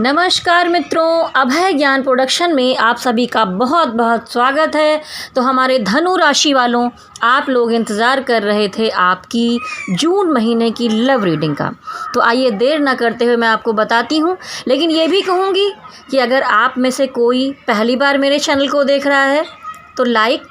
नमस्कार मित्रों, अभय ज्ञान प्रोडक्शन में आप सभी का बहुत बहुत स्वागत है। तो हमारे धनु राशि वालों, आप लोग इंतज़ार कर रहे थे आपकी जून महीने की लव रीडिंग का। तो आइए देर ना करते हुए मैं आपको बताती हूँ। लेकिन ये भी कहूँगी कि अगर आप में से कोई पहली बार मेरे चैनल को देख रहा है तो लाइक,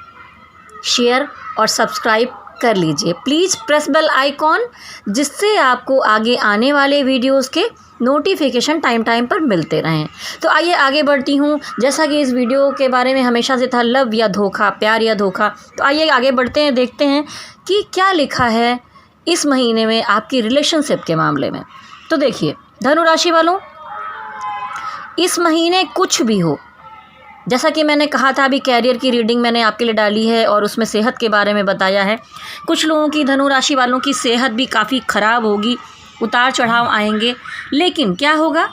शेयर और सब्सक्राइब कर लीजिए। प्लीज़ प्रेस बेल आइकॉन, जिससे आपको आगे आने वाले वीडियोस के नोटिफिकेशन टाइम पर मिलते रहें। तो आइए आगे बढ़ती हूँ। जैसा कि इस वीडियो के बारे में हमेशा से था, लव या धोखा, प्यार या धोखा, तो आइए आगे बढ़ते हैं, देखते हैं कि क्या लिखा है इस महीने में आपकी रिलेशनशिप के मामले में। तो देखिए धनु राशि वालों, इस महीने कुछ भी हो, जैसा कि मैंने कहा था, अभी कैरियर की रीडिंग मैंने आपके लिए डाली है और उसमें सेहत के बारे में बताया है। कुछ लोगों की, धनु राशि वालों की सेहत भी काफ़ी ख़राब होगी, उतार चढ़ाव आएंगे। लेकिन क्या होगा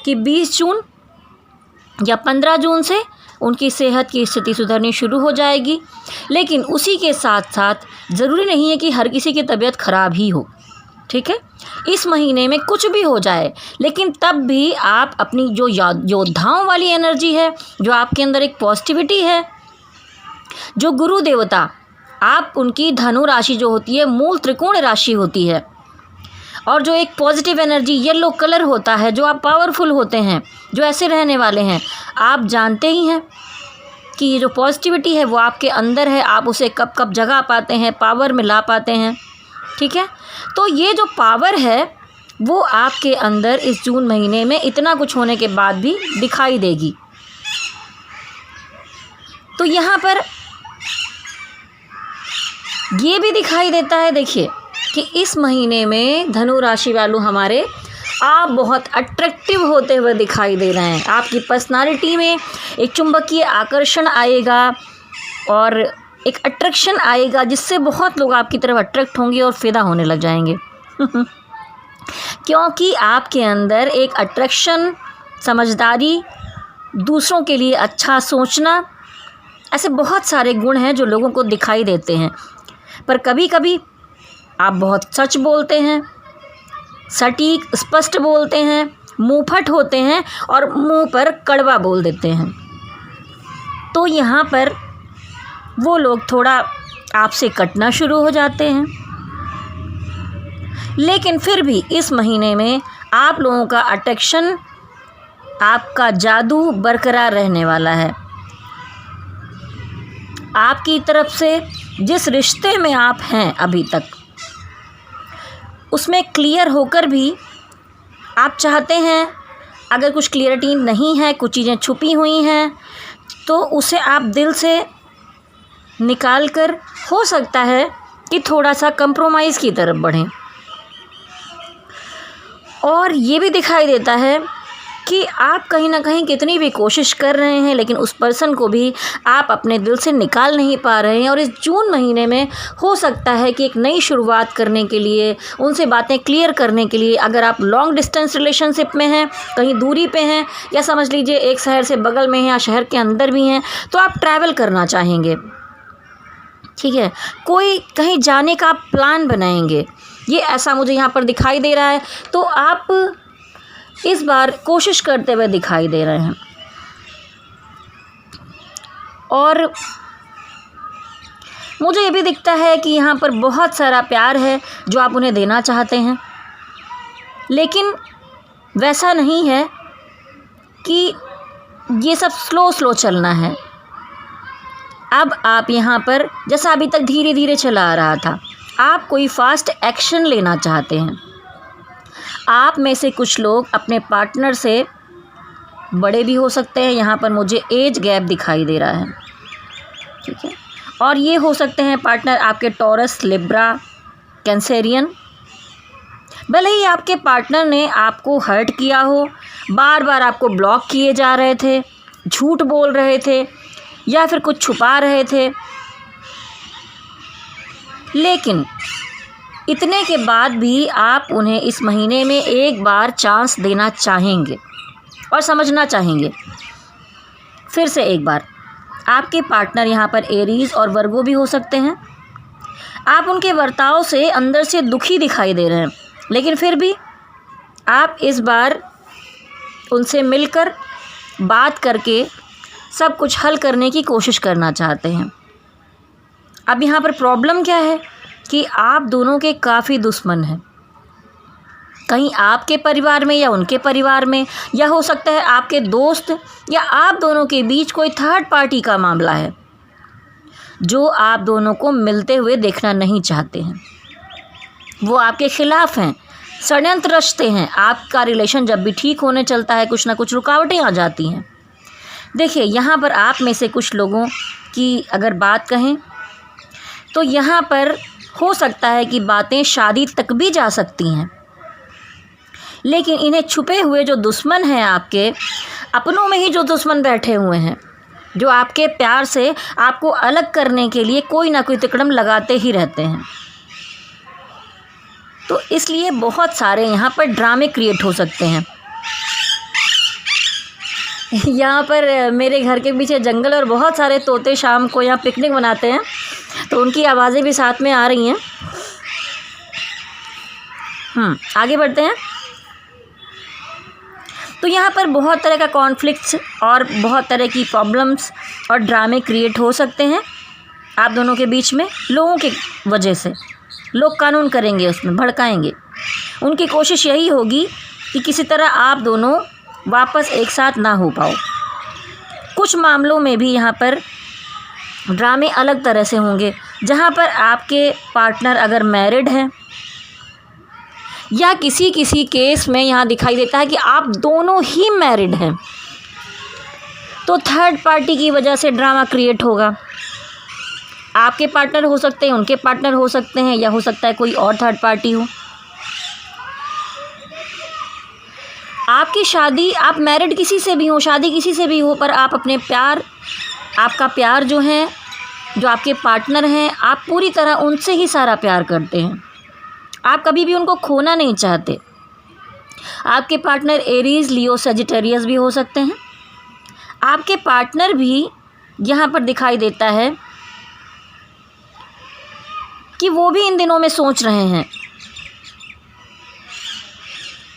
कि 20 जून या 15 जून से उनकी सेहत की स्थिति सुधरनी शुरू हो जाएगी। लेकिन उसी के साथ साथ ज़रूरी नहीं है कि हर किसी की तबीयत ख़राब ही हो, ठीक है। इस महीने में कुछ भी हो जाए, लेकिन तब भी आप अपनी जो योद्धाओं वाली एनर्जी है, जो आपके अंदर एक पॉजिटिविटी है, जो गुरु देवता, आप उनकी धनु राशि जो होती है मूल त्रिकोण राशि होती है, और जो एक पॉजिटिव एनर्जी येलो कलर होता है, जो आप पावरफुल होते हैं, जो ऐसे रहने वाले हैं, आप जानते ही हैं कि ये जो पॉजिटिविटी है वो आपके अंदर है। आप उसे कब कब जगा पाते हैं, पावर में ला पाते हैं, ठीक है। तो ये जो पावर है वो आपके अंदर इस जून महीने में इतना कुछ होने के बाद भी दिखाई देगी। तो यहाँ पर ये भी दिखाई देता है, देखिए, कि इस महीने में धनु राशि वालों हमारे, आप बहुत अट्रैक्टिव होते हुए दिखाई दे रहे हैं। आपकी पर्सनालिटी में एक चुंबकीय आकर्षण आएगा और एक अट्रैक्शन आएगा, जिससे बहुत लोग आपकी तरफ अट्रैक्ट होंगे और फ़िदा होने लग जाएंगे क्योंकि आपके अंदर एक अट्रैक्शन, समझदारी, दूसरों के लिए अच्छा सोचना, ऐसे बहुत सारे गुण हैं जो लोगों को दिखाई देते हैं। पर कभी कभी आप बहुत सच बोलते हैं, सटीक स्पष्ट बोलते हैं, मुंहफट होते हैं और मुंह पर कड़वा बोल देते हैं। तो यहाँ पर वो लोग थोड़ा आपसे कटना शुरू हो जाते हैं। लेकिन फिर भी इस महीने में आप लोगों का अट्रैक्शन, आपका जादू बरकरार रहने वाला है। आपकी तरफ से जिस रिश्ते में आप हैं अभी तक, उसमें क्लियर होकर भी आप चाहते हैं, अगर कुछ क्लियरिटी नहीं है, कुछ चीज़ें छुपी हुई हैं, तो उसे आप दिल से निकाल कर, हो सकता है कि थोड़ा सा कंप्रोमाइज़ की तरफ बढ़ें। और ये भी दिखाई देता है कि आप कहीं ना कहीं कितनी भी कोशिश कर रहे हैं, लेकिन उस पर्सन को भी आप अपने दिल से निकाल नहीं पा रहे हैं। और इस जून महीने में हो सकता है कि एक नई शुरुआत करने के लिए, उनसे बातें क्लियर करने के लिए, अगर आप लॉन्ग डिस्टेंस रिलेशनशिप में हैं, कहीं दूरी पे हैं, या समझ लीजिए एक शहर से बगल में हैं या शहर के अंदर भी हैं, तो आप ट्रैवल करना चाहेंगे, ठीक है, कोई कहीं जाने का प्लान बनाएंगे, ये ऐसा मुझे यहाँ पर दिखाई दे रहा है। तो आप इस बार कोशिश करते हुए दिखाई दे रहे हैं। और मुझे ये भी दिखता है कि यहाँ पर बहुत सारा प्यार है जो आप उन्हें देना चाहते हैं, लेकिन वैसा नहीं है कि ये सब स्लो स्लो चलना है। अब आप यहाँ पर, जैसा अभी तक धीरे धीरे चला आ रहा था, आप कोई फास्ट एक्शन लेना चाहते हैं। आप में से कुछ लोग अपने पार्टनर से बड़े भी हो सकते हैं, यहाँ पर मुझे एज गैप दिखाई दे रहा है, ठीक है। और ये हो सकते हैं पार्टनर आपके टॉरस, लिब्रा, कैंसेरियन। भले ही आपके पार्टनर ने आपको हर्ट किया हो, बार बार आपको ब्लॉक किए जा रहे थे, झूठ बोल रहे थे या फिर कुछ छुपा रहे थे, लेकिन इतने के बाद भी आप उन्हें इस महीने में एक बार चांस देना चाहेंगे और समझना चाहेंगे। फिर से एक बार, आपके पार्टनर यहाँ पर एरीज और वर्गो भी हो सकते हैं। आप उनके बर्ताव से अंदर से दुखी दिखाई दे रहे हैं, लेकिन फिर भी आप इस बार उनसे मिलकर बात करके सब कुछ हल करने की कोशिश करना चाहते हैं। अब यहाँ पर प्रॉब्लम क्या है कि आप दोनों के काफ़ी दुश्मन हैं, कहीं आपके परिवार में या उनके परिवार में, या हो सकता है आपके दोस्त या आप दोनों के बीच कोई थर्ड पार्टी का मामला है जो आप दोनों को मिलते हुए देखना नहीं चाहते हैं। वो आपके खिलाफ हैं, षड्यंत्र रचते हैं। आपका रिलेशन जब भी ठीक होने चलता है कुछ ना कुछ रुकावटें आ जाती हैं। देखिए, यहाँ पर आप में से कुछ लोगों की अगर बात कहें तो यहाँ पर हो सकता है कि बातें शादी तक भी जा सकती हैं, लेकिन इन्हें छुपे हुए जो दुश्मन हैं, आपके अपनों में ही जो दुश्मन बैठे हुए हैं, जो आपके प्यार से आपको अलग करने के लिए कोई ना कोई तिकड़म लगाते ही रहते हैं। तो इसलिए बहुत सारे यहाँ पर ड्रामे क्रिएट हो सकते हैं। यहाँ पर मेरे घर के पीछे जंगल और बहुत सारे तोते शाम को यहाँ पिकनिक मनाते हैं, तो उनकी आवाज़ें भी साथ में आ रही हैं। आगे बढ़ते हैं। तो यहाँ पर बहुत तरह का कॉन्फ्लिक्ट्स और बहुत तरह की प्रॉब्लम्स और ड्रामे क्रिएट हो सकते हैं आप दोनों के बीच में, लोगों के वजह से। लोग कानून करेंगे, उसमें भड़काएंगे। उनकी कोशिश यही होगी कि किसी तरह आप दोनों वापस एक साथ ना हो पाओ। कुछ मामलों में भी यहाँ पर ड्रामे अलग तरह से होंगे, जहाँ पर आपके पार्टनर अगर मैरिड हैं या किसी किसी केस में यहाँ दिखाई देता है कि आप दोनों ही मैरिड हैं, तो थर्ड पार्टी की वजह से ड्रामा क्रिएट होगा। आपके पार्टनर हो सकते हैं, उनके पार्टनर हो सकते हैं, या हो सकता है कोई और थर्ड पार्टी हो। आपकी शादी, आप मैरिड किसी से भी हो, शादी किसी से भी हो, पर आप अपने प्यार, आपका प्यार जो है, जो आपके पार्टनर हैं, आप पूरी तरह उनसे ही सारा प्यार करते हैं। आप कभी भी उनको खोना नहीं चाहते। आपके पार्टनर एरीज, लियो, सजिटेरियस भी हो सकते हैं। आपके पार्टनर भी यहाँ पर दिखाई देता है कि वो भी इन दिनों में सोच रहे हैं।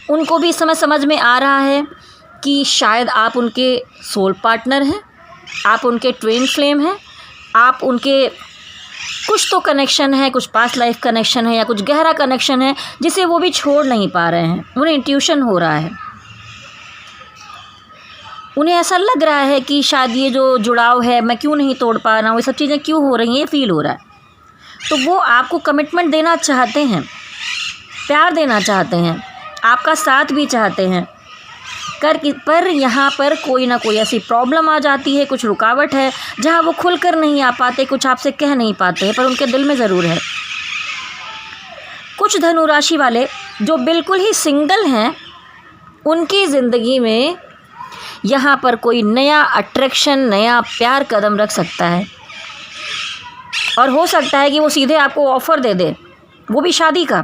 उनको भी इस समय समझ में आ रहा है कि शायद आप उनके सोल पार्टनर हैं, आप उनके ट्विन फ्लेम हैं, आप उनके कुछ तो कनेक्शन है, कुछ पास्ट लाइफ कनेक्शन है या कुछ गहरा कनेक्शन है जिसे वो भी छोड़ नहीं पा रहे हैं। उन्हें इंट्यूशन हो रहा है, उन्हें ऐसा लग रहा है कि शायद ये जो जुड़ाव है मैं क्यों नहीं तोड़ पा रहा हूँ, ये सब चीज़ें क्यों हो रही हैं, ये फील हो रहा है। तो वो आपको कमिटमेंट देना चाहते हैं, प्यार देना चाहते हैं, आपका साथ भी चाहते हैं, पर यहाँ पर कोई ना कोई ऐसी प्रॉब्लम आ जाती है, कुछ रुकावट है जहाँ वो खुलकर नहीं आ पाते, कुछ आपसे कह नहीं पाते हैं, पर उनके दिल में ज़रूर है। कुछ धनु राशि वाले जो बिल्कुल ही सिंगल हैं, उनकी ज़िंदगी में यहाँ पर कोई नया अट्रैक्शन, नया प्यार कदम रख सकता है, और हो सकता है कि वो सीधे आपको ऑफ़र दे दे, वो भी शादी का,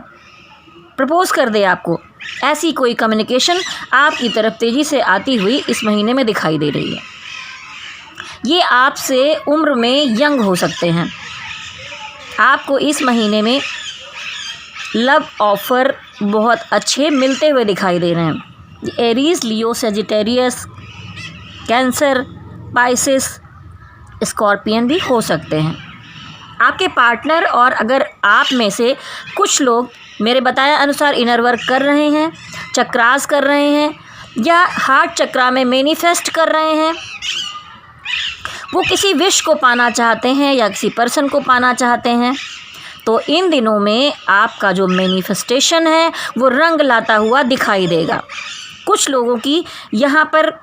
प्रपोज़ कर दे आपको। ऐसी कोई कम्युनिकेशन आपकी तरफ तेज़ी से आती हुई इस महीने में दिखाई दे रही है। ये आपसे उम्र में यंग हो सकते हैं। आपको इस महीने में लव ऑफ़र बहुत अच्छे मिलते हुए दिखाई दे रहे हैं। एरीज, लियो, सजिटेरियस, कैंसर, पाइसेस, स्कॉर्पियन भी हो सकते हैं आपके पार्टनर। और अगर आप में से कुछ लोग मेरे बताया अनुसार इनर वर्क कर रहे हैं, चक्रास कर रहे हैं, या हार्ट चक्रा में मैनिफेस्ट कर रहे हैं, वो किसी विश को पाना चाहते हैं या किसी पर्सन को पाना चाहते हैं, तो इन दिनों में आपका जो मैनिफेस्टेशन है वो रंग लाता हुआ दिखाई देगा। कुछ लोगों की यहाँ पर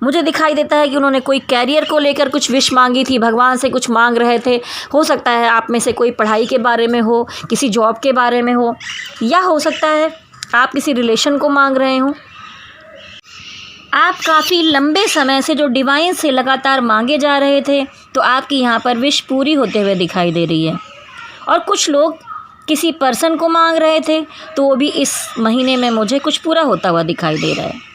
मुझे दिखाई देता है कि उन्होंने कोई कैरियर को लेकर कुछ विश मांगी थी, भगवान से कुछ मांग रहे थे। हो सकता है आप में से कोई पढ़ाई के बारे में हो, किसी जॉब के बारे में हो, या हो सकता है आप किसी रिलेशन को मांग रहे हो। आप काफ़ी लंबे समय से जो डिवाइन से लगातार मांगे जा रहे थे, तो आपकी यहाँ पर विश पूरी होते हुए दिखाई दे रही है। और कुछ लोग किसी पर्सन को मांग रहे थे, तो वो भी इस महीने में मुझे कुछ पूरा होता हुआ दिखाई दे रहा है।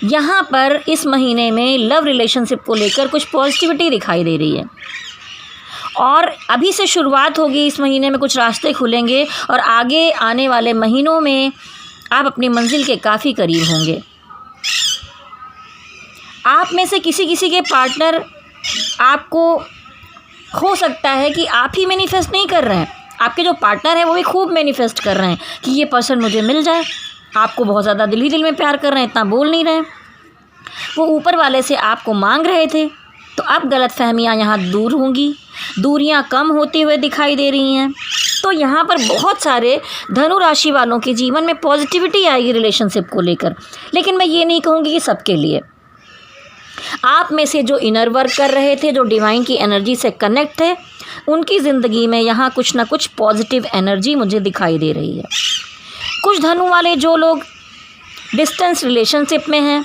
यहाँ पर इस महीने में लव रिलेशनशिप को लेकर कुछ पॉजिटिविटी दिखाई दे रही है, और अभी से शुरुआत होगी। इस महीने में कुछ रास्ते खुलेंगे और आगे आने वाले महीनों में आप अपनी मंजिल के काफ़ी करीब होंगे। आप में से किसी किसी के पार्टनर आपको हो सकता है कि आप ही मैनिफेस्ट नहीं कर रहे हैं, आपके जो पार्टनर हैं वो भी खूब मैनिफेस्ट कर रहे हैं कि ये पर्सन मुझे मिल जाए। आपको बहुत ज़्यादा दिल ही दिल में प्यार कर रहे हैं, इतना बोल नहीं रहे हैं। वो ऊपर वाले से आपको मांग रहे थे। तो अब गलतफहमियां यहाँ दूर होंगी, दूरियां कम होती हुए दिखाई दे रही हैं। तो यहाँ पर बहुत सारे धनु राशि वालों के जीवन में पॉजिटिविटी आएगी रिलेशनशिप को लेकर। लेकिन मैं ये नहीं कहूँगी कि सबके लिए। आप में से जो इनर वर्क कर रहे थे, जो डिवाइन की एनर्जी से कनेक्ट थे, उनकी ज़िंदगी में यहाँ कुछ ना कुछ पॉजिटिव एनर्जी मुझे दिखाई दे रही है। कुछ धनु वाले जो लोग डिस्टेंस रिलेशनशिप में हैं,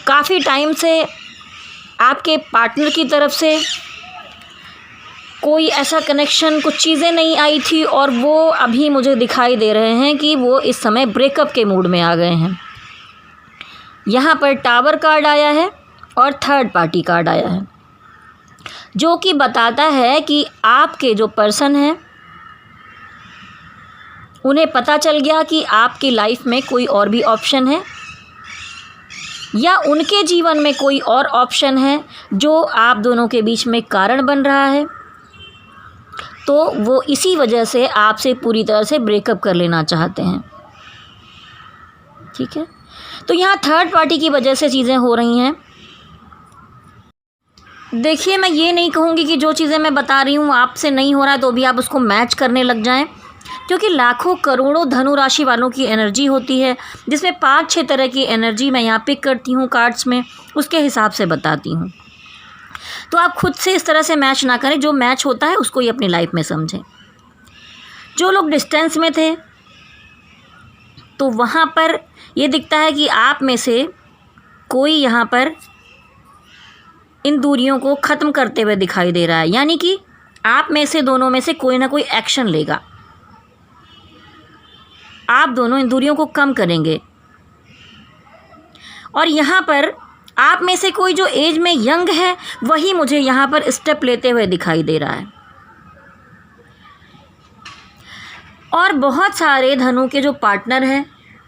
काफ़ी टाइम से आपके पार्टनर की तरफ से कोई ऐसा कनेक्शन, कुछ चीज़ें नहीं आई थी और वो अभी मुझे दिखाई दे रहे हैं कि वो इस समय ब्रेकअप के मूड में आ गए हैं। यहाँ पर टावर कार्ड आया है और थर्ड पार्टी कार्ड आया है, जो कि बताता है कि आपके जो पर्सन हैं उन्हें पता चल गया कि आपकी लाइफ में कोई और भी ऑप्शन है, या उनके जीवन में कोई और ऑप्शन है जो आप दोनों के बीच में कारण बन रहा है। तो वो इसी वजह से आपसे पूरी तरह से ब्रेकअप कर लेना चाहते हैं। ठीक है, तो यहाँ थर्ड पार्टी की वजह से चीज़ें हो रही हैं। देखिए, मैं ये नहीं कहूँगी कि जो चीज़ें मैं बता रही हूँ आपसे नहीं हो रहा है तो भी आप उसको मैच करने लग जाएं, क्योंकि लाखों करोड़ों धनु राशि वालों की एनर्जी होती है, जिसमें 5-6 तरह की एनर्जी मैं यहाँ पिक करती हूँ कार्ड्स में, उसके हिसाब से बताती हूँ। तो आप खुद से इस तरह से मैच ना करें, जो मैच होता है उसको ही अपनी लाइफ में समझें। जो लोग डिस्टेंस में थे तो वहाँ पर ये दिखता है कि आप में से कोई यहाँ पर इन दूरियों को ख़त्म करते हुए दिखाई दे रहा है, यानी कि आप में से दोनों में से कोई ना कोई एक्शन लेगा। आप दोनों इन दूरियों को कम करेंगे। और यहाँ पर आप में से कोई जो एज में यंग है वही मुझे यहाँ पर स्टेप लेते हुए दिखाई दे रहा है। और बहुत सारे धनु के जो पार्टनर हैं,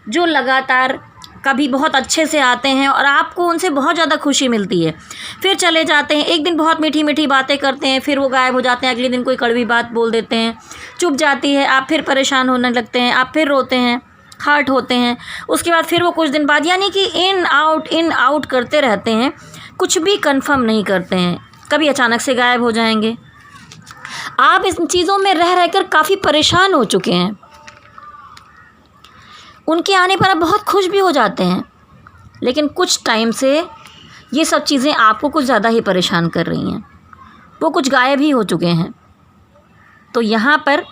जो लगातार कभी बहुत अच्छे से आते हैं और आपको उनसे बहुत ज़्यादा खुशी मिलती है, फिर चले जाते हैं। एक दिन बहुत मीठी मीठी बातें करते हैं, फिर वो गायब हो जाते हैं। अगले दिन कोई कड़वी बात बोल देते हैं, चुप जाती है, आप फिर परेशान होने लगते हैं, आप फिर रोते हैं, हर्ट होते हैं। उसके बाद फिर वो कुछ दिन बाद, यानी कि इन आउट करते रहते हैं, कुछ भी कंफर्म नहीं करते हैं। कभी अचानक से गायब हो जाएंगे। आप इन चीज़ों में रह रहकर काफ़ी परेशान हो चुके हैं। उनके आने पर आप बहुत खुश भी हो जाते हैं, लेकिन कुछ टाइम से ये सब चीज़ें आपको कुछ ज़्यादा ही परेशान कर रही हैं। वो कुछ गायब ही हो चुके हैं। तो यहाँ पर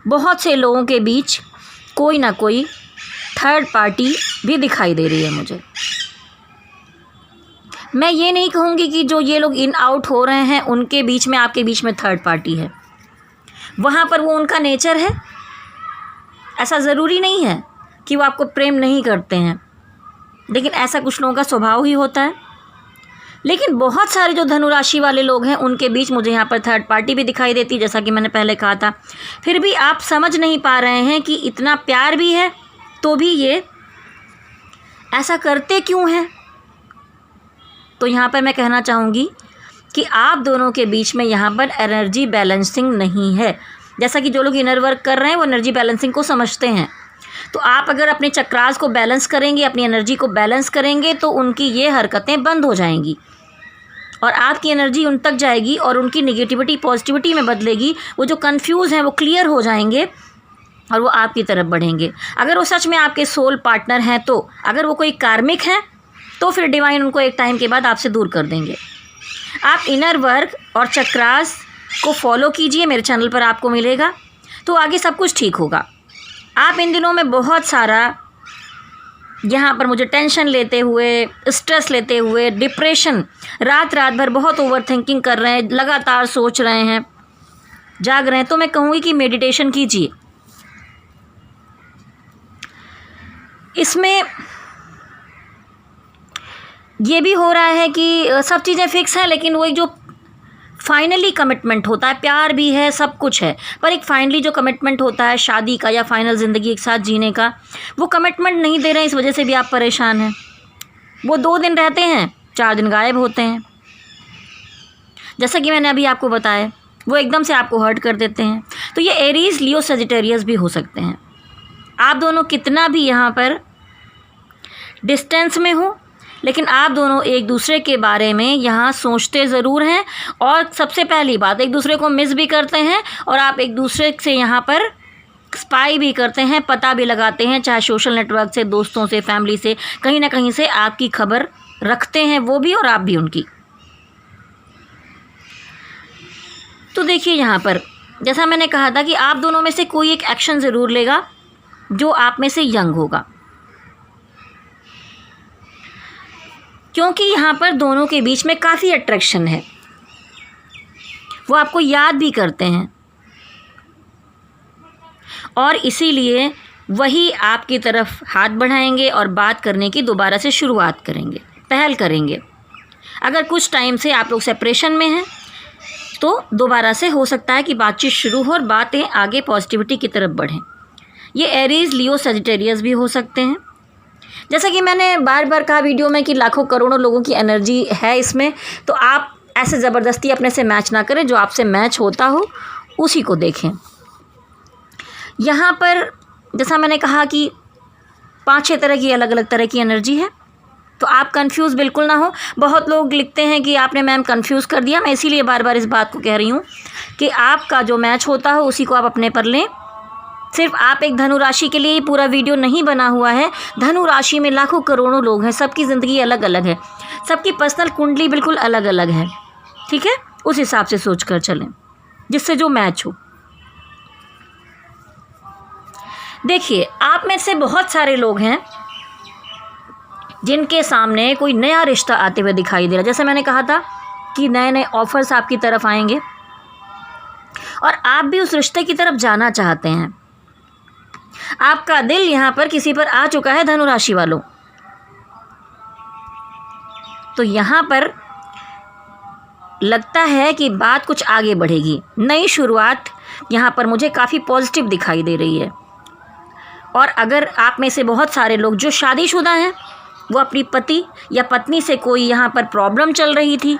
बहुत से लोगों के बीच कोई ना कोई थर्ड पार्टी भी दिखाई दे रही है मुझे। मैं ये नहीं कहूँगी कि जो ये लोग इन आउट हो रहे हैं उनके बीच में, आपके बीच में थर्ड पार्टी है। वहाँ पर वो उनका नेचर है। ऐसा ज़रूरी नहीं है कि वो आपको प्रेम नहीं करते हैं, लेकिन ऐसा कुछ लोगों का स्वभाव ही होता है। लेकिन बहुत सारे जो धनु राशि वाले लोग हैं उनके बीच मुझे यहाँ पर थर्ड पार्टी भी दिखाई देती है, जैसा कि मैंने पहले कहा था। फिर भी आप समझ नहीं पा रहे हैं कि इतना प्यार भी है तो भी ये ऐसा करते क्यों हैं। तो यहाँ पर मैं कहना चाहूँगी कि आप दोनों के बीच में यहाँ पर एनर्जी बैलेंसिंग नहीं है। जैसा कि जो लोग इनर वर्क कर रहे हैं वो एनर्जी बैलेंसिंग को समझते हैं। तो आप अगर अपने चक्रास को बैलेंस करेंगे, अपनी एनर्जी को बैलेंस करेंगे, तो उनकी ये हरकतें बंद हो जाएंगी और आपकी एनर्जी उन तक जाएगी और उनकी नेगेटिविटी पॉजिटिविटी में बदलेगी। वो जो कंफ्यूज हैं वो क्लियर हो जाएंगे और वो आपकी तरफ बढ़ेंगे। अगर वो सच में आपके सोल पार्टनर हैं, तो अगर वो कोई कार्मिक हैं तो फिर डिवाइन उनको एक टाइम के बाद आपसे दूर कर देंगे। आप इनर वर्क और चक्रास को फॉलो कीजिए, मेरे चैनल पर आपको मिलेगा, तो आगे सब कुछ ठीक होगा। आप इन दिनों में बहुत सारा यहाँ पर मुझे टेंशन लेते हुए, स्ट्रेस लेते हुए, डिप्रेशन, रात भर बहुत ओवर थिंकिंग कर रहे हैं, लगातार सोच रहे हैं, जाग रहे हैं, तो मैं कहूँगी कि मेडिटेशन कीजिए। इसमें ये भी हो रहा है कि सब चीज़ें फिक्स हैं, लेकिन वो एक जो फाइनली कमिटमेंट होता है, प्यार भी है, सब कुछ है, पर एक फाइनली जो कमिटमेंट होता है शादी का या फाइनल ज़िंदगी एक साथ जीने का, वो कमिटमेंट नहीं दे रहे हैं, इस वजह से भी आप परेशान हैं। वो 2 दिन रहते हैं, 4 दिन गायब होते हैं। जैसा कि मैंने अभी आपको बताया, वो एकदम से आपको हर्ट कर देते हैं। तो ये एरीज, लियो, सजिटेरियस भी हो सकते हैं। आप दोनों कितना भी यहाँ पर डिस्टेंस में हो, लेकिन आप दोनों एक दूसरे के बारे में यहाँ सोचते ज़रूर हैं, और सबसे पहली बात, एक दूसरे को मिस भी करते हैं, और आप एक दूसरे से यहाँ पर स्पाई भी करते हैं, पता भी लगाते हैं, चाहे सोशल नेटवर्क से, दोस्तों से, फैमिली से, कहीं ना कहीं से आपकी खबर रखते हैं वो भी और आप भी उनकी। तो देखिए यहाँ पर जैसा मैंने कहा था कि आप दोनों में से कोई एक एक्शन ज़रूर लेगा जो आप में से यंग होगा, क्योंकि यहाँ पर दोनों के बीच में काफ़ी अट्रैक्शन है। वो आपको याद भी करते हैं और इसीलिए वही आपकी तरफ हाथ बढ़ाएंगे और बात करने की दोबारा से शुरुआत करेंगे, पहल करेंगे। अगर कुछ टाइम से आप लोग सेपरेशन में हैं तो दोबारा से हो सकता है कि बातचीत शुरू हो और बातें आगे पॉजिटिविटी की तरफ बढ़ें। ये एरीज, लियो, सजिटेरियस भी हो सकते हैं। जैसा कि मैंने बार बार कहा वीडियो में कि लाखों करोड़ों लोगों की एनर्जी है इसमें, तो आप ऐसे ज़बरदस्ती अपने से मैच ना करें, जो आपसे मैच होता हो उसी को देखें। यहाँ पर जैसा मैंने कहा कि 5-6 तरह की अलग अलग तरह की एनर्जी है, तो आप कंफ्यूज बिल्कुल ना हो। बहुत लोग लिखते हैं कि आपने मैम कंफ्यूज कर दिया, मैं इसीलिए बार बार इस बात को कह रही हूँ कि आपका जो मैच होता हो उसी को आप अपने पर लें। सिर्फ आप एक धनु राशि के लिए ही पूरा वीडियो नहीं बना हुआ है। धनु राशि में लाखों करोड़ों लोग हैं, सबकी ज़िंदगी अलग अलग है, सबकी पर्सनल कुंडली बिल्कुल अलग अलग है, ठीक है। उस हिसाब से सोच कर चलें, जिससे जो मैच हो। देखिए, आप में से बहुत सारे लोग हैं जिनके सामने कोई नया रिश्ता आते हुए दिखाई दे रहा है। जैसे मैंने कहा था कि नए नए ऑफर्स आपकी तरफ आएंगे और आप भी उस रिश्ते की तरफ जाना चाहते हैं। आपका दिल यहाँ पर किसी पर आ चुका है धनु राशि वालों। तो यहाँ पर लगता है कि बात कुछ आगे बढ़ेगी, नई शुरुआत यहाँ पर मुझे काफ़ी पॉजिटिव दिखाई दे रही है। और अगर आप में से बहुत सारे लोग जो शादीशुदा हैं, वो अपनी पति या पत्नी से कोई यहाँ पर प्रॉब्लम चल रही थी,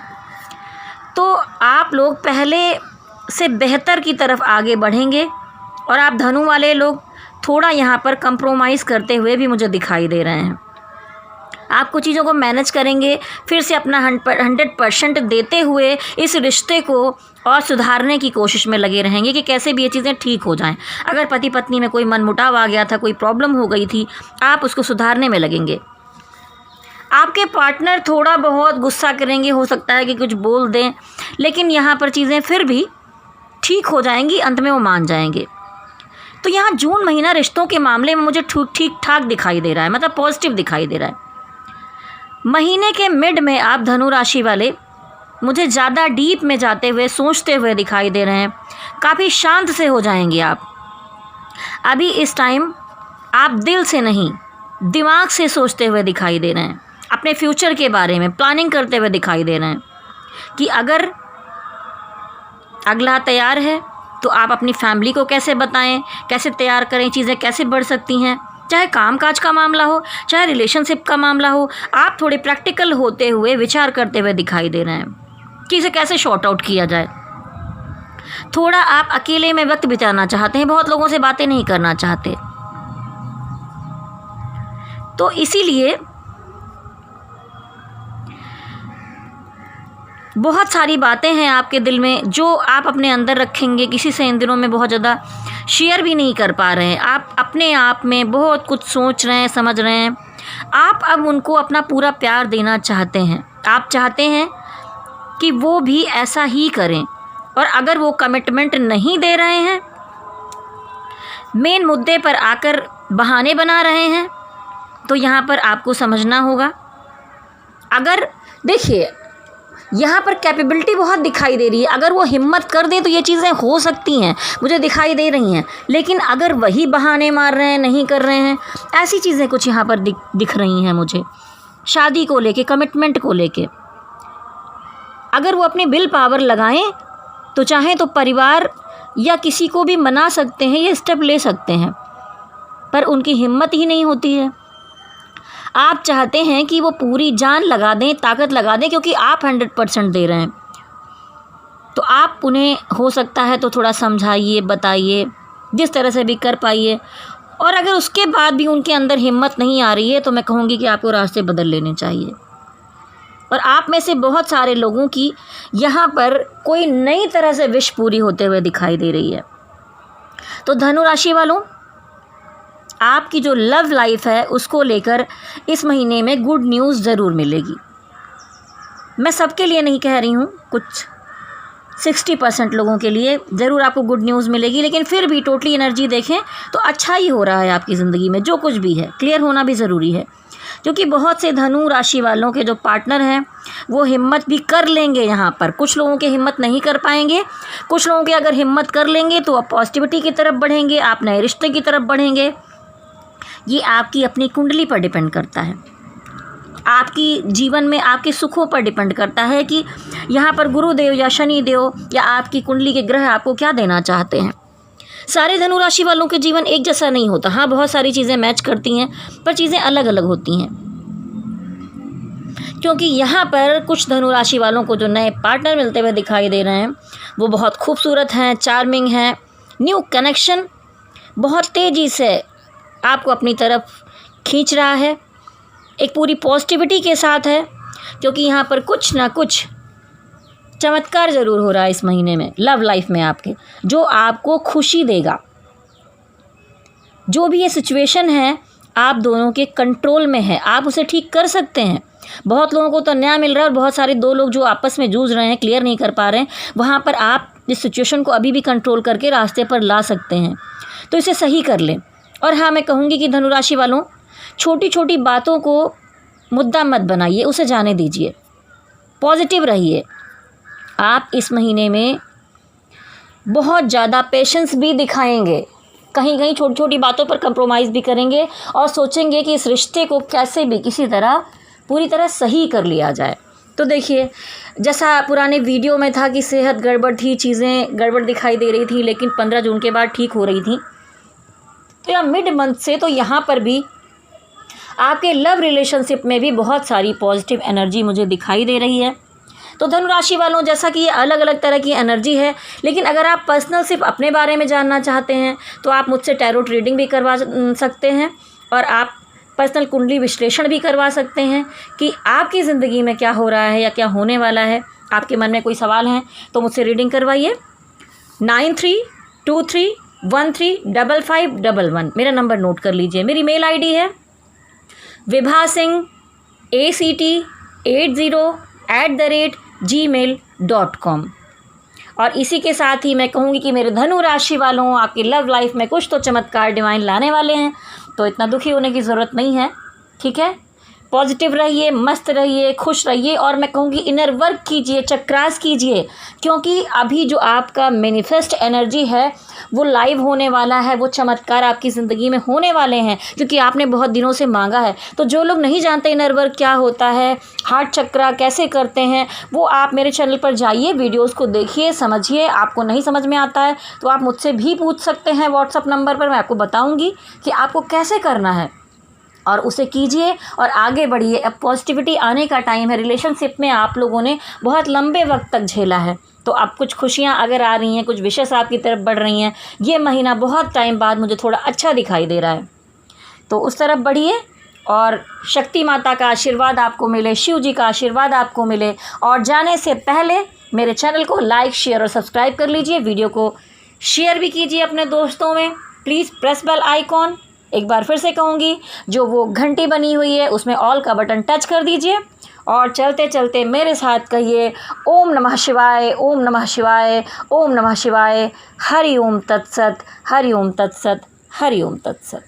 तो आप लोग पहले से बेहतर की तरफ आगे बढ़ेंगे। और आप धनु वाले लोग थोड़ा यहाँ पर कंप्रोमाइज़ करते हुए भी मुझे दिखाई दे रहे हैं। आप कुछ चीज़ों को मैनेज करेंगे, फिर से अपना 100% देते हुए इस रिश्ते को और सुधारने की कोशिश में लगे रहेंगे कि कैसे भी ये चीज़ें ठीक हो जाएं। अगर पति पत्नी में कोई मनमुटाव आ गया था, कोई प्रॉब्लम हो गई थी, आप उसको सुधारने में लगेंगे। आपके पार्टनर थोड़ा बहुत गुस्सा करेंगे, हो सकता है कि कुछ बोल दें, लेकिन यहाँ पर चीज़ें फिर भी ठीक हो जाएंगी, अंत में वो मान जाएंगे। तो यहाँ जून महीना रिश्तों के मामले में मुझे ठीक ठाक दिखाई दे रहा है, मतलब पॉजिटिव दिखाई दे रहा है। महीने के मिड में आप धनु राशि वाले मुझे ज़्यादा डीप में जाते हुए, सोचते हुए दिखाई दे रहे हैं। काफ़ी शांत से हो जाएंगे आप। अभी इस टाइम आप दिल से नहीं, दिमाग से सोचते हुए दिखाई दे रहे हैं। अपने फ्यूचर के बारे में प्लानिंग करते हुए दिखाई दे रहे हैं कि अगर अगला तैयार है तो आप अपनी फैमिली को कैसे बताएं, कैसे तैयार करें, चीज़ें कैसे बढ़ सकती हैं। चाहे काम काज का मामला हो, चाहे रिलेशनशिप का मामला हो, आप थोड़े प्रैक्टिकल होते हुए, विचार करते हुए दिखाई दे रहे हैं कि इसे कैसे शॉर्ट आउट किया जाए। थोड़ा आप अकेले में वक्त बिताना चाहते हैं, बहुत लोगों से बातें नहीं करना चाहते। तो इसीलिए बहुत सारी बातें हैं आपके दिल में जो आप अपने अंदर रखेंगे। किसी से इन दिनों में बहुत ज़्यादा शेयर भी नहीं कर पा रहे हैं। आप अपने आप में बहुत कुछ सोच रहे हैं, समझ रहे हैं। आप अब उनको अपना पूरा प्यार देना चाहते हैं। आप चाहते हैं कि वो भी ऐसा ही करें, और अगर वो कमिटमेंट नहीं दे रहे हैं, मेन मुद्दे पर आकर बहाने बना रहे हैं, तो यहाँ पर आपको समझना होगा। अगर देखिए, यहाँ पर कैपेबिलिटी बहुत दिखाई दे रही है। अगर वो हिम्मत कर दे तो ये चीज़ें हो सकती हैं, मुझे दिखाई दे रही हैं। लेकिन अगर वही बहाने मार रहे हैं, नहीं कर रहे हैं, ऐसी चीज़ें कुछ यहाँ पर दिख रही हैं मुझे, शादी को लेके, कमिटमेंट को लेके। अगर वो अपनी विल पावर लगाएं तो चाहें तो परिवार या किसी को भी मना सकते हैं, ये स्टेप ले सकते हैं, पर उनकी हिम्मत ही नहीं होती है। आप चाहते हैं कि वो पूरी जान लगा दें, ताकत लगा दें, क्योंकि आप 100% दे रहे हैं। तो आप उन्हें हो सकता है तो थोड़ा समझाइए, बताइए, जिस तरह से भी कर पाइए। और अगर उसके बाद भी उनके अंदर हिम्मत नहीं आ रही है तो मैं कहूँगी कि आपको रास्ते बदल लेने चाहिए। और आप में से बहुत सारे लोगों की यहाँ पर कोई नई तरह से विश पूरी होते हुए दिखाई दे रही है। तो धनु राशि वालों, आपकी जो लव लाइफ है उसको लेकर इस महीने में गुड न्यूज़ ज़रूर मिलेगी। मैं सबके लिए नहीं कह रही हूँ, कुछ 60% लोगों के लिए ज़रूर आपको गुड न्यूज़ मिलेगी, लेकिन फिर भी टोटली एनर्जी देखें तो अच्छा ही हो रहा है आपकी ज़िंदगी में। जो कुछ भी है क्लियर होना भी ज़रूरी है, क्योंकि बहुत से धनु राशि वालों के जो पार्टनर हैं वो हिम्मत भी कर लेंगे। यहाँ पर कुछ लोगों के हिम्मत नहीं कर पाएंगे, कुछ लोगों के अगर हिम्मत कर लेंगे तो आप पॉजिटिविटी की तरफ बढ़ेंगे, आप नए रिश्ते की तरफ बढ़ेंगे। ये आपकी अपनी कुंडली पर डिपेंड करता है, आपकी जीवन में आपके सुखों पर डिपेंड करता है कि यहाँ पर गुरुदेव या शनिदेव या आपकी कुंडली के ग्रह आपको क्या देना चाहते हैं। सारे धनु राशि वालों के जीवन एक जैसा नहीं होता। हाँ, बहुत सारी चीज़ें मैच करती हैं, पर चीज़ें अलग अलग होती हैं, क्योंकि यहाँ पर कुछ धनु राशि वालों को जो नए पार्टनर मिलते हुए दिखाई दे रहे हैं वो बहुत खूबसूरत हैं, चार्मिंग हैं। न्यू कनेक्शन बहुत तेज़ी से आपको अपनी तरफ खींच रहा है, एक पूरी पॉजिटिविटी के साथ है, क्योंकि यहाँ पर कुछ ना कुछ चमत्कार ज़रूर हो रहा है इस महीने में लव लाइफ में आपके, जो आपको खुशी देगा। जो भी ये सिचुएशन है आप दोनों के कंट्रोल में है, आप उसे ठीक कर सकते हैं। बहुत लोगों को तो न्याय मिल रहा है और बहुत सारे दो लोग जो आपस में जूझ रहे हैं, क्लियर नहीं कर पा रहे हैं, वहाँ पर आप इस सिचुएशन को अभी भी कंट्रोल करके रास्ते पर ला सकते हैं। तो इसे सही कर लें। और हाँ, मैं कहूँगी कि धनुराशि वालों, छोटी छोटी बातों को मुद्दा मत बनाइए, उसे जाने दीजिए, पॉजिटिव रहिए। आप इस महीने में बहुत ज़्यादा पेशेंस भी दिखाएंगे, कहीं कहीं छोटी छोटी बातों पर कंप्रोमाइज़ भी करेंगे और सोचेंगे कि इस रिश्ते को कैसे भी किसी तरह पूरी तरह सही कर लिया जाए। तो देखिए, जैसा पुराने वीडियो में था कि सेहत गड़बड़ थी, चीज़ें गड़बड़ दिखाई दे रही थी, लेकिन 15 जून के बाद ठीक हो रही थी। तो या मिड मंथ से तो यहाँ पर भी आपके लव रिलेशनशिप में भी बहुत सारी पॉजिटिव एनर्जी मुझे दिखाई दे रही है। तो धनु राशि वालों, जैसा कि ये अलग अलग तरह की एनर्जी है, लेकिन अगर आप पर्सनल सिर्फ अपने बारे में जानना चाहते हैं तो आप मुझसे टैरोट रीडिंग भी करवा सकते हैं और आप पर्सनल कुंडली विश्लेषण भी करवा सकते हैं कि आपकी ज़िंदगी में क्या हो रहा है या क्या होने वाला है। आपके मन में कोई सवाल हैं तो मुझसे रीडिंग करवाइए। 9323135511 मेरा नंबर नोट कर लीजिए। मेरी मेल आईडी है vibhasingh80@gmail.com। और इसी के साथ ही मैं कहूँगी कि मेरे धनु राशि वालों, आपकी लव लाइफ में कुछ तो चमत्कार डिवाइन लाने वाले हैं, तो इतना दुखी होने की ज़रूरत नहीं है। ठीक है, पॉजिटिव रहिए, मस्त रहिए, खुश रहिए और मैं कहूँगी इनर वर्क कीजिए, चक्रास कीजिए, क्योंकि अभी जो आपका मैनिफेस्ट एनर्जी है वो लाइव होने वाला है। वो चमत्कार आपकी ज़िंदगी में होने वाले हैं क्योंकि आपने बहुत दिनों से मांगा है। तो जो लोग नहीं जानते इनर वर्क क्या होता है, हार्ट चक्रा कैसे करते हैं, वो आप मेरे चैनल पर जाइए, वीडियोस को देखिए, समझिए। आपको नहीं समझ में आता है तो आप मुझसे भी पूछ सकते हैं व्हाट्सअप नंबर पर। मैं आपको बताऊँगी कि आपको कैसे करना है और उसे कीजिए और आगे बढ़िए। अब पॉजिटिविटी आने का टाइम है। रिलेशनशिप में आप लोगों ने बहुत लंबे वक्त तक झेला है, तो अब कुछ खुशियाँ अगर आ रही हैं, कुछ विशेष आपकी तरफ बढ़ रही हैं, ये महीना बहुत टाइम बाद मुझे थोड़ा अच्छा दिखाई दे रहा है, तो उस तरफ बढ़िए और शक्ति माता का आशीर्वाद आपको मिले, शिव जी का आशीर्वाद आपको मिले। और जाने से पहले मेरे चैनल को लाइक, शेयर और सब्सक्राइब कर लीजिए। वीडियो को शेयर भी कीजिए अपने दोस्तों में। प्लीज़ प्रेस बेल आइकॉन, एक बार फिर से कहूँगी, जो वो घंटी बनी हुई है उसमें ऑल का बटन टच कर दीजिए और चलते चलते मेरे साथ कहिए ओम नमः शिवाय, ओम नमः शिवाय, ओम नमः शिवाय। हरि ओम तत्सत, हरि ओम तत्सत, हरि ओम तत्सत।